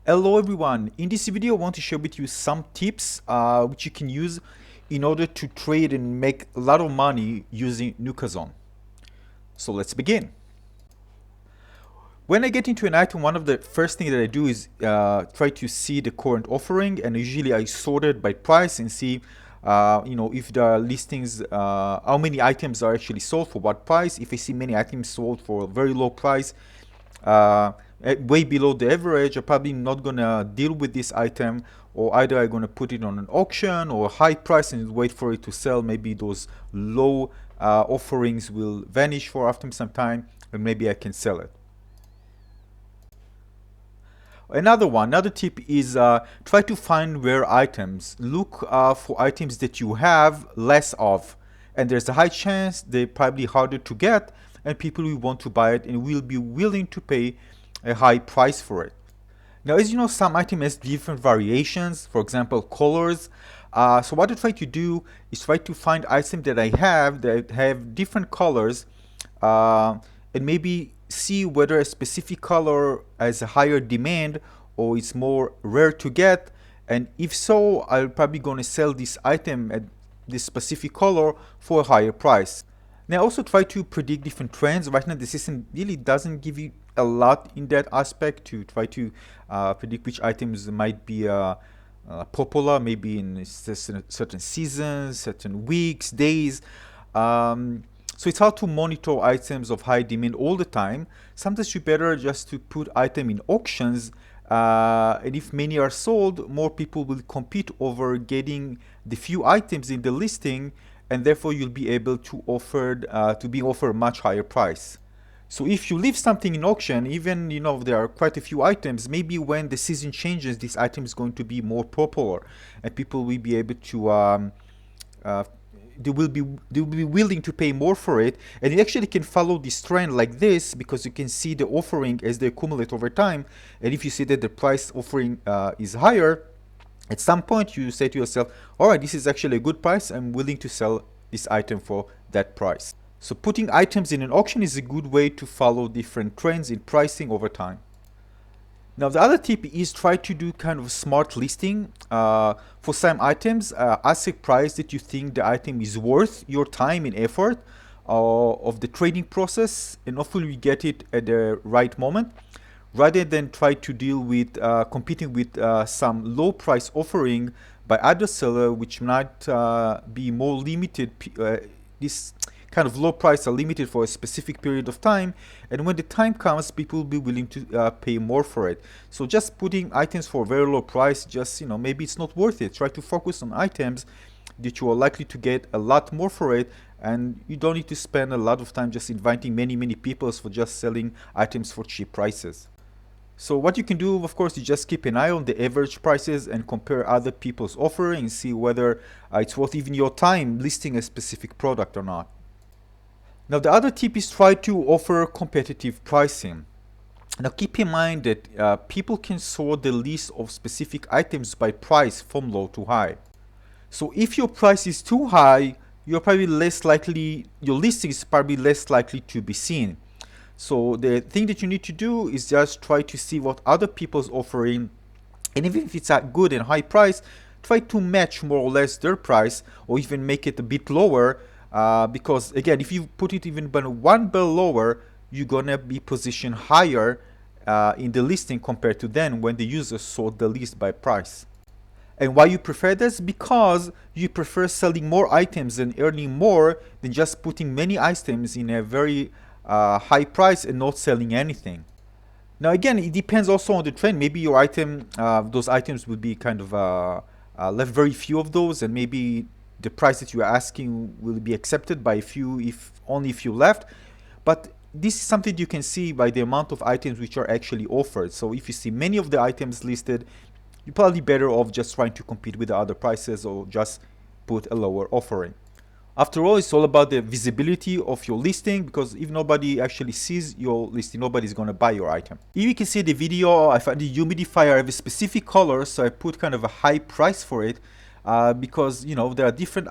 Hello everyone, in this video I want to share with you some tips which you can use in order to trade and make a lot of money using Nookazon. So let's begin. When I get into an item, one of the first things that I do is try to see the current offering, and usually I sort it by price and see if there are listings, how many items are actually sold for what price. If I see many items sold for a very low price, way below the average, I'm probably not gonna deal with this item, or either I'm gonna put it on an auction or a high price and wait for it to sell. Maybe those low offerings will vanish for after some time, and maybe I can sell it. Another tip is try to find rare items. Look for items that you have less of, and there's a high chance they're probably harder to get, and people will want to buy it and will be willing to pay a high price for it. Now, as you know, some item has different variations, for example, colors. So what I try to do is try to find items that I have that have different colors, and maybe see whether a specific color has a higher demand or it's more rare to get. And if so, I'm probably going to sell this item at this specific color for a higher price. Now, also try to predict different trends. Right now, the system really doesn't give you a lot in that aspect to try to predict which items might be popular, maybe in certain seasons, certain weeks, days. So it's hard to monitor items of high demand all the time. Sometimes you better just to put item in auctions, and if many are sold, more people will compete over getting the few items in the listing, and therefore you'll be able to offer a much higher price. So if you leave something in auction, even there are quite a few items, maybe when the season changes, this item is going to be more popular, and people will be able to they will be willing to pay more for it, and you actually can follow this trend like this because you can see the offering as they accumulate over time. And if you see that the price offering is higher, at some point you say to yourself, all right, this is actually a good price, I'm willing to sell this item for that price. So putting items in an auction is a good way to follow different trends in pricing over time. Now, the other tip is try to do kind of smart listing. For some items, ask a price that you think the item is worth your time and effort of the trading process, and hopefully you get it at the right moment, rather than try to deal with competing with some low price offering by other seller, which might be more limited. This kind of low price are limited for a specific period of time, and when the time comes, people will be willing to pay more for it. So just putting items for a very low price, just maybe it's not worth it. Try to focus on items that you are likely to get a lot more for it, and you don't need to spend a lot of time just inviting many people for just selling items for cheap prices. So what you can do, of course, is just keep an eye on the average prices and compare other people's offering and see whether it's worth even your time listing a specific product or not. Now, the other tip is try to offer competitive pricing. Now, keep in mind that people can sort the list of specific items by price from low to high. So if your price is too high, your listing is probably less likely to be seen. So the thing that you need to do is just try to see what other people's offering, and even if it's a good and high price, try to match more or less their price, or even make it a bit lower. Because again, if you put it even by one bell lower, you're gonna be positioned higher in the listing compared to then when the user sort the list by price. And why you prefer this? Because you prefer selling more items and earning more than just putting many items in a very high price and not selling anything. Now again, it depends also on the trend. Maybe your item, those items would be kind of left very few of those, and maybe the price that you are asking will be accepted by only a few left. But this is something you can see by the amount of items which are actually offered. So if you see many of the items listed, you're probably better off just trying to compete with the other prices or just put a lower offering. After all, it's all about the visibility of your listing, because if nobody actually sees your listing, nobody's going to buy your item. If you can see the video, I found the humidifier have a specific color, so I put kind of a high price for it. Because there are different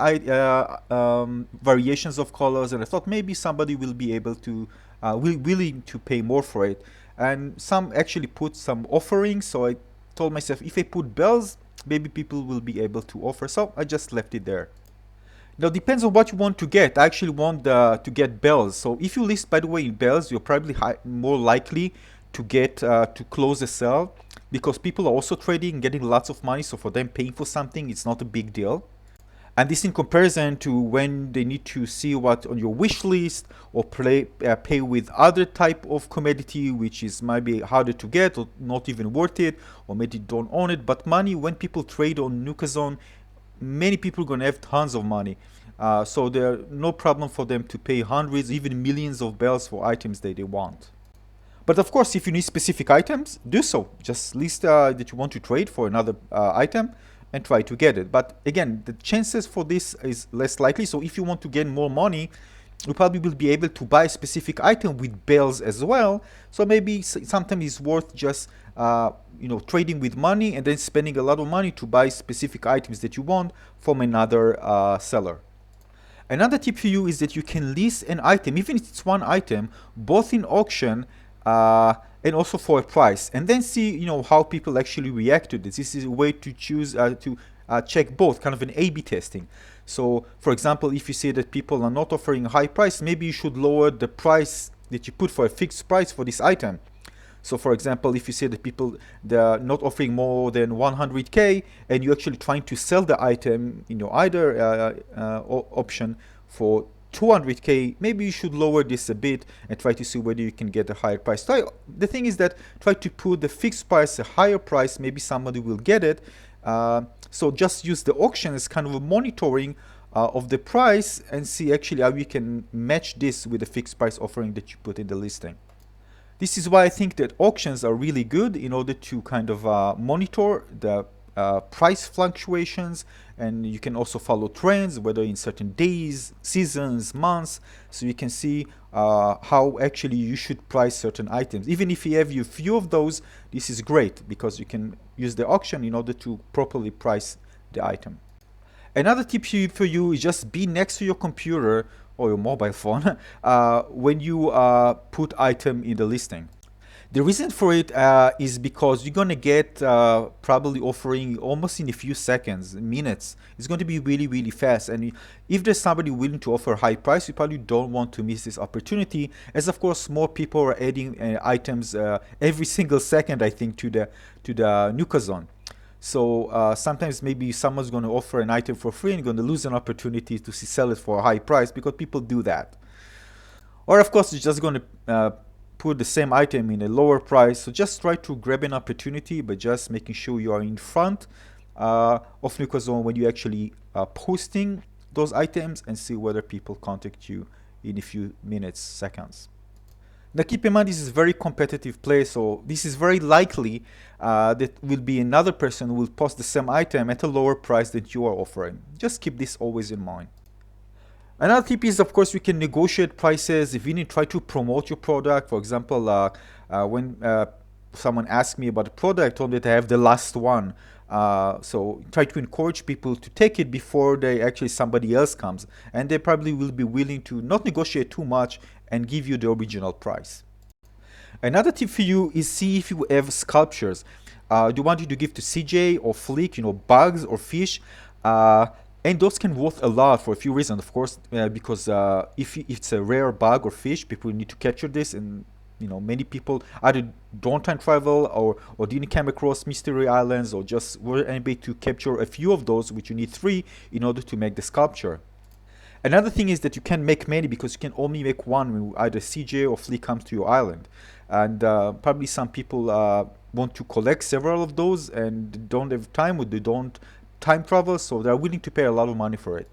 variations of colors, and I thought maybe somebody will be able to willing to pay more for it. And some actually put some offerings, so I told myself, if I put bells, maybe people will be able to offer. So I just left it there. Now, depends on what you want to get. I actually want to get bells. So if you list, by the way, in bells, you're probably more likely to get to close a sale, because people are also trading and getting lots of money. So for them, paying for something, it's not a big deal. And this in comparison to when they need to see what on your wish list, or pay with other type of commodity, which is maybe harder to get or not even worth it, or maybe don't own it. But money, when people trade on Nookazon, many people are going to have tons of money. So there are no problem for them to pay hundreds, even millions of bells for items that they want. But of course, if you need specific items, do so. Just list that you want to trade for another item and try to get it. But again, the chances for this is less likely. So if you want to get more money, you probably will be able to buy a specific item with bells as well. So maybe sometimes it's worth just trading with money and then spending a lot of money to buy specific items that you want from another seller. Another tip for you is that you can lease an item, even if it's one item, both in auction and also for a price, and then see how people actually react to this. This is a way to choose to check both, kind of an A/B testing. So, for example, if you see that people are not offering a high price, maybe you should lower the price that you put for a fixed price for this item. So, for example, if you see that people they're not offering more than 100K, and you're actually trying to sell the item in your either option for 200K, maybe you should lower this a bit and try to see whether you can get a higher price. So the thing is that try to put the fixed price a higher price, maybe somebody will get it. So just use the auction as kind of a monitoring of the price, and see actually how you can match this with the fixed price offering that you put in the listing. This is why I think that auctions are really good in order to kind of monitor the price fluctuations, and you can also follow trends, whether in certain days, seasons, months, so you can see how actually you should price certain items. Even if you have a few of those, this is great because you can use the auction in order to properly price the item. Another tip for you is just be next to your computer or your mobile phone when you put item in the listing. The reason for it is because you're gonna get probably offering almost in a few seconds, minutes. It's going to be really, really fast. And if there's somebody willing to offer a high price, you probably don't want to miss this opportunity. As of course, more people are adding items every single second, I think, to the Nookazon. So sometimes maybe someone's going to offer an item for free and going to lose an opportunity to sell it for a high price, because people do that. Or of course, you're just going to put the same item in a lower price. So just try to grab an opportunity, but just making sure you are in front of Nookazon when you actually posting those items, and see whether people contact you in a few minutes, seconds. Now keep in mind, this is a very competitive place, so this is very likely that will be another person who will post the same item at a lower price that you are offering. Just keep this always in mind. Another tip is, of course, you can negotiate prices if you need to try to promote your product. For example, when someone asked me about a product, I told them that I have the last one. So try to encourage people to take it before somebody else comes, and they probably will be willing to not negotiate too much and give you the original price. Another tip for you is see if you have sculptures. Do you want you to give to CJ or Flick, bugs or fish? And those can worth a lot for a few reasons, of course, because if it's a rare bug or fish, people need to capture this, and many people either don't time travel or didn't come across mystery islands, or just were able to capture a few of those, which you need 3 in order to make the sculpture. Another thing is that you can't make many, because you can only make one when either CJ or Flea comes to your island. And probably some people want to collect several of those and don't have time, or they don't time travel, so they're willing to pay a lot of money for it.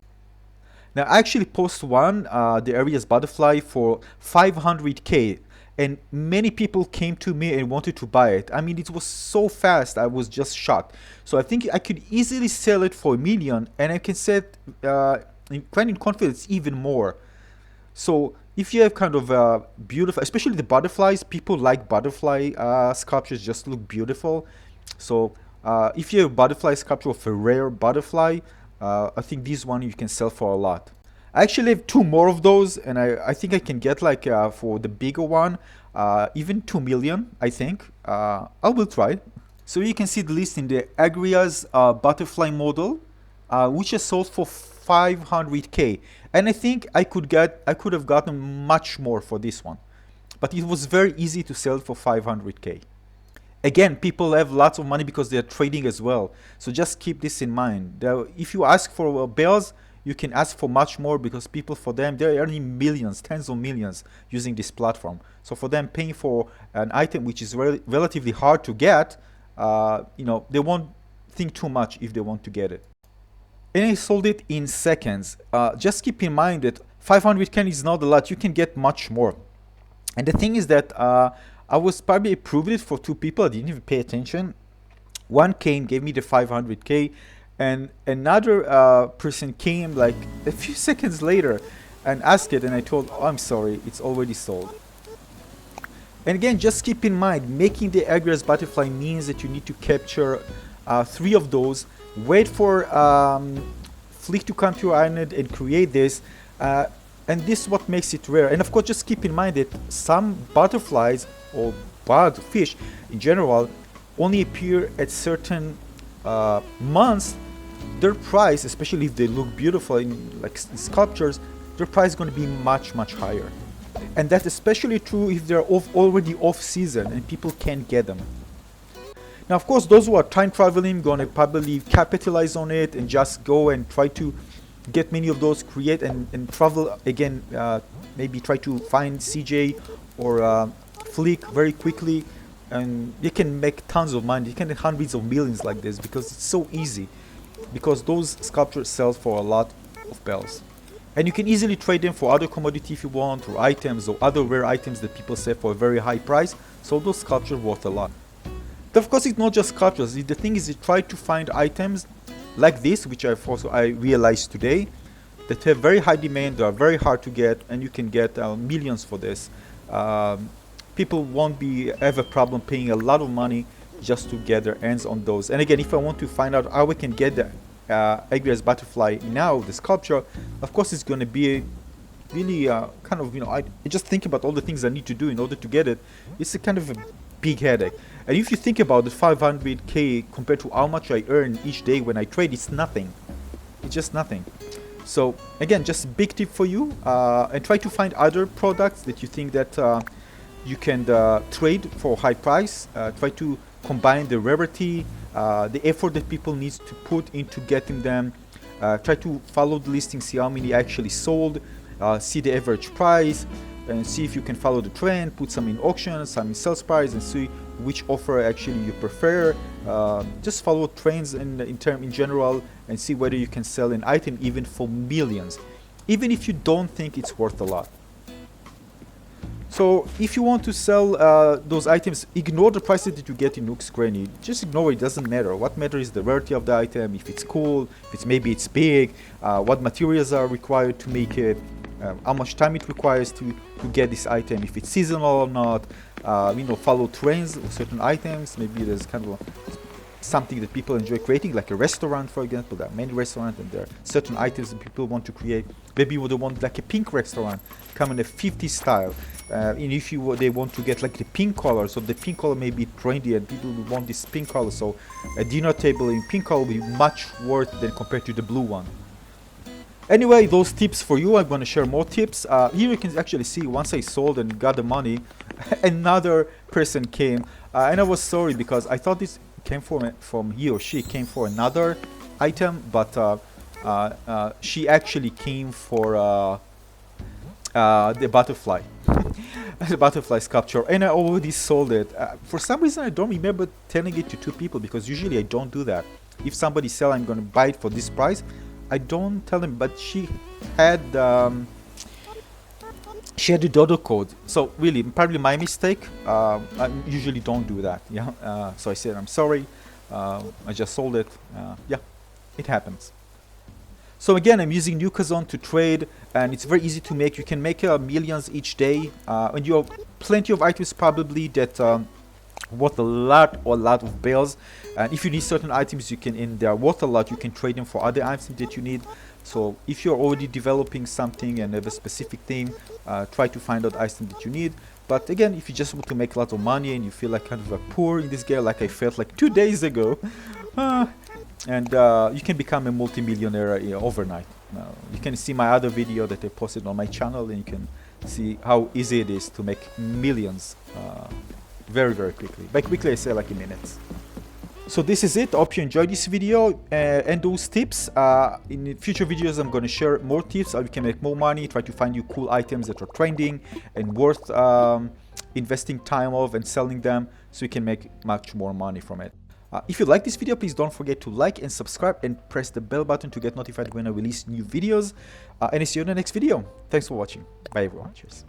Now I actually post one, the Aries butterfly, for 500K. And many people came to me and wanted to buy it. I mean, it was so fast, I was just shocked. So I think I could easily sell it for $1 million, and I can sell it quite in confidence even more. So if you have kind of beautiful, especially the butterflies, people like butterfly sculptures, just look beautiful. So if you have a butterfly sculpture of a rare butterfly, I think this one you can sell for a lot. I actually have 2 more of those, and I think I can get for the bigger one, even 2 million, I think. I will try. So you can see the list in the Agria's butterfly model, which is sold for 500K, and I think I could have gotten much more for this one, but it was very easy to sell for 500K. Again, people have lots of money because they're trading as well. So just keep this in mind. If you ask for bells, you can ask for much more because people, for them, they're earning millions, tens of millions using this platform. So for them, paying for an item which is relatively hard to get, they won't think too much if they want to get it. And I sold it in seconds. Just keep in mind that 500K is not a lot. You can get much more. And the thing is that I was probably approved it for two people. I didn't even pay attention. One came, gave me the 500K, and another person came like a few seconds later and asked it, and I told, oh, I'm sorry, it's already sold. And again, just keep in mind, making the Agrias butterfly means that you need to capture 3 of those, wait for Flick to come to your island and create this, and this is what makes it rare. And of course, just keep in mind that some butterflies or bug fish in general only appear at certain months. Their price, especially if they look beautiful in like sculptures, their price is going to be much higher. And that's especially true if they're already off season and people can't get them. Now, of course, those who are time traveling gonna probably capitalize on it and just go and try to get many of those, create and travel again, maybe try to find CJ or Flick very quickly, and you can make tons of money. You can make hundreds of millions like this because it's so easy, because those sculptures sell for a lot of bells. And you can easily trade them for other commodity if you want, or items or other rare items that people sell for a very high price, so those sculptures worth a lot. But of course, it's not just sculptures. The thing is, you try to find items like this, which I realized today, that have very high demand, they are very hard to get, and you can get millions for this. People won't have a problem paying a lot of money just to get their hands on those. And again, if I want to find out how we can get the Agrias butterfly now, the sculpture, of course it's going to be really kind of, I just think about all the things I need to do in order to get it. It's a kind of a big headache. And if you think about the 500K compared to how much I earn each day when I trade, it's nothing. It's just nothing. So again, just a big tip for you, and try to find other products that you think that you can trade for high price. Try to combine the rarity, the effort that people need to put into getting them. Try to follow the listing, see how many actually sold, see the average price, and see if you can follow the trend, put some in auction, some in sales price, and see which offer actually you prefer. Just follow trends in general, and see whether you can sell an item even for millions, even if you don't think it's worth a lot. So if you want to sell those items, ignore the prices that you get in Nook's Granny. Just ignore it, doesn't matter. What matters is the rarity of the item, if it's cool, if maybe it's big, what materials are required to make it, how much time it requires to get this item, if it's seasonal or not. Follow trends of certain items. Maybe there's kind of something that people enjoy creating, like a restaurant, for example. There are many restaurants, and there are certain items that people want to create. Maybe you would want like a pink restaurant, come in a 50s style. And if they want to get like the pink color, so the pink color may be trendy and people will want this pink color, so a dinner table in pink color will be much worth than compared to the blue one. Anyway, those tips for you. I'm going to share more tips. Here you can actually see, once I sold and got the money, another person came, and I was sorry because I thought this came from he or she came for another item, but she actually came for the butterfly. The butterfly sculpture, and I already sold it. For some reason, I don't remember telling it to two people, because usually I don't do that. If somebody sells, I'm going to buy it for this price, I don't tell them. But she had the dodo code, so really probably my mistake. I usually don't do that. Yeah. So I said, I'm sorry, I just sold it. Yeah, it happens. So again, I'm using Nookazon to trade, and it's very easy to make. You can make millions each day, and you have plenty of items probably that worth a lot of bells. And if you need certain items, you can, and they are worth a lot, you can trade them for other items that you need. So if you're already developing something and have a specific thing, try to find out items that you need. But again, if you just want to make a lot of money and you feel like kind of like poor in this game, like I felt like 2 days ago, and you can become a multi-millionaire overnight. You can see my other video that I posted on my channel, and you can see how easy it is to make millions very, very quickly. By quickly, I say like in minutes. So this is it. I hope you enjoyed this video and those tips. In future videos, I'm going to share more tips how you can make more money, try to find you cool items that are trending and worth investing time of and selling them, so you can make much more money from it. If you like this video, please don't forget to like and subscribe and press the bell button to get notified when I release new videos. And I see you in the next video. Thanks for watching. Bye everyone. Cheers.